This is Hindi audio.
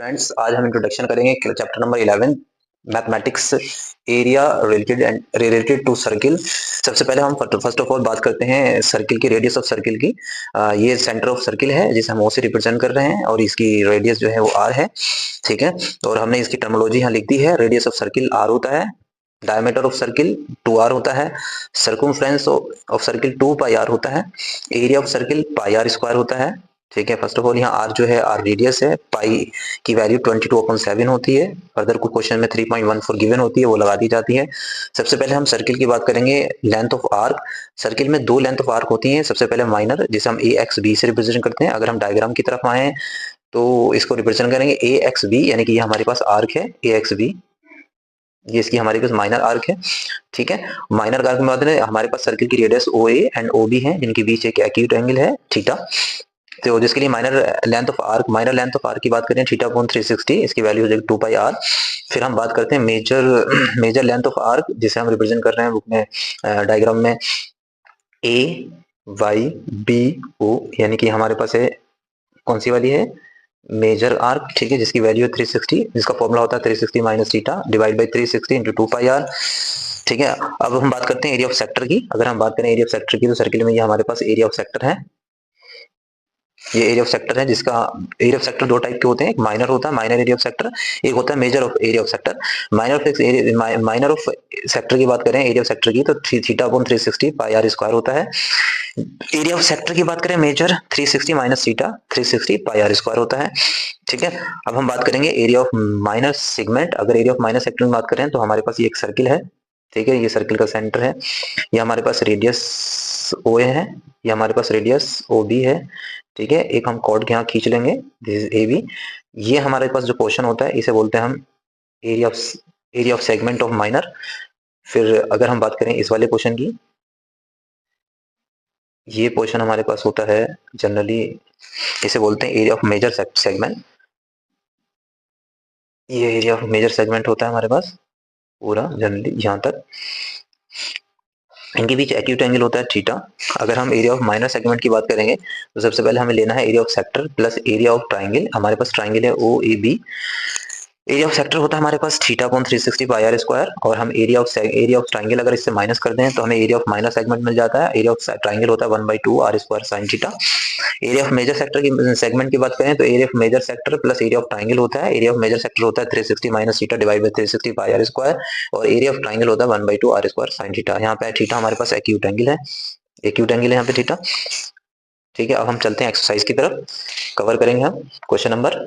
फ्रेंड्स, आज हम इंट्रोडक्शन करेंगे chapter number 11 mathematics area related to circle. सबसे पहले हम फर्स्ट ऑफ ऑल बात करते हैं सर्किल की, रेडियस ऑफ सर्किल की। ये सेंटर ऑफ सर्किल है जिसे हम ओ से रिप्रेजेंट कर रहे हैं और इसकी रेडियस जो है वो आर है, ठीक है। और हमने इसकी टर्मोलॉजी यहाँ लिख दी है। रेडियस ऑफ सर्किल आर होता है, डायमीटर ऑफ सर्किल 2r होता है, circumference of circle 2 pi r होता है, area of circle pi r square होता है, ठीक है। फर्स्ट ऑफ ऑल यहाँ r जो है r रेडियस है, पाई की वैल्यू 22/7 होती है। फर्दर कुछ क्वेश्चन में 3.14 गिवन होती है, वो लगा दी जाती है। सबसे पहले हम सर्किल की बात करेंगे। लेंथ ऑफ आर्क, सर्किल में दो लेंथ ऑफ आर्क होती हैं। सबसे पहले माइनर, जिसे हम ए एक्स बी से रिप्रेजेंट करते हैं। अगर हम डायग्राम की तरफ आए तो इसको रिप्रेजेंट करेंगे ए एक्स बी, यानी कि ये हमारे पास आर्क है ए एक्स बी, ये इसकी हमारे पास माइनर आर्क है, ठीक है। माइनर आर्क में बात करें, हमारे पास सर्किल की radius O A and O B है, जिनके बीच एक एक्यूट एंगल है थीटा। तो जिसके लिए माइनर लेंथ ऑफ आर्क की बात करें थीटा अपॉन 360, इसकी वैल्यू हो जाएगी 2 पाई आर। फिर हम बात करते हैं मेजर लेंथ ऑफ आर्क, जिसे हम रिप्रेजेंट कर रहे हैं बुक में डायग्राम में ए वाई बी ओ, यानी कि हमारे पास है कौन सी वाली है, मेजर आर्क, ठीक है, जिसकी वैल्यू है 360, जिसका फॉर्मूला होता है 360 minus theta divide by 360 into 2 pi R, ठीक है। अब हम बात करते हैं एरिया ऑफ सेक्टर की। अगर हम बात करें एरिया ऑफ सेक्टर की, तो सर्किल में ये हमारे पास एरिया ऑफ सेक्टर है, ये एरिया ऑफ सेक्टर है, जिसका एरिया ऑफ सेक्टर दो टाइप के होते हैं। एक माइनर होता है माइनर एरिया ऑफ सेक्टर, एक होता है major of area of sector. Minor of sector की बात करें एरिया ऑफ सेक्टर की, तो theta upon 360 pi are square होता है। एरिया ऑफ सेक्टर की बात करें major, 360 minus theta 360 pi are square होता है, ठीक है। अब हम बात करेंगे एरिया ऑफ माइनर सेगमेंट। अगर एरिया ऑफ माइनर सेगमेंट में बात करें तो हमारे पास ये एक सर्किल है, ठीक है, ये सर्किल का सेंटर है, ये हमारे पास रेडियस ओ ए है, ये हमारे पास रेडियस ओ बी है, ठीक है। एक हम कॉर्ड यहाँ खींच लेंगे, दिस इज ए बी। ये हमारे पास जो पोर्शन होता है इसे बोलते हैं हम area of segment of minor. फिर अगर हम बात करें इस वाले पोर्शन की, ये पोर्शन हमारे पास होता है जनरली, इसे बोलते हैं एरिया ऑफ मेजर सेगमेंट। ये एरिया ऑफ मेजर सेगमेंट होता है हमारे पास पूरा जनरली यहाँ तक। इनके बीच एक्यूट एंगल होता है थीटा। अगर हम एरिया ऑफ माइनर सेगमेंट की बात करेंगे तो सबसे पहले हमें लेना है area of sector plus area of triangle. हमारे पास ट्राइंगल है O A B, area of sector होता है हमारे पास theta upon 360 pi are square, और हम एरिया ऑफ ट्राइंगल अगर इससे माइनस कर दें तो हमें एरिया ऑफ माइनर सेगमेंट मिल जाता है। एरिया ऑफ ट्राइंगल होता है 1/2 R square sine theta. Area of major sector की सेगमेंट की बात करें तो area of major sector plus area of triangle होता है। एरिया ऑफ मेजर सेक्टर होता है 360 minus theta divide by 360 pi are square, और एरिया ऑफ ट्राइंगल होता है 1/2 आर स्क्वायर साइन थीटा। यहाँ पे थीटा हमारे पास एक्यूट एंगल है, एक्यूट एंगल है यहाँ पे थीटा, ठीक है। अब हम चलते हैं एक्सरसाइज की तरफ, कवर करेंगे हम क्वेश्चन नंबर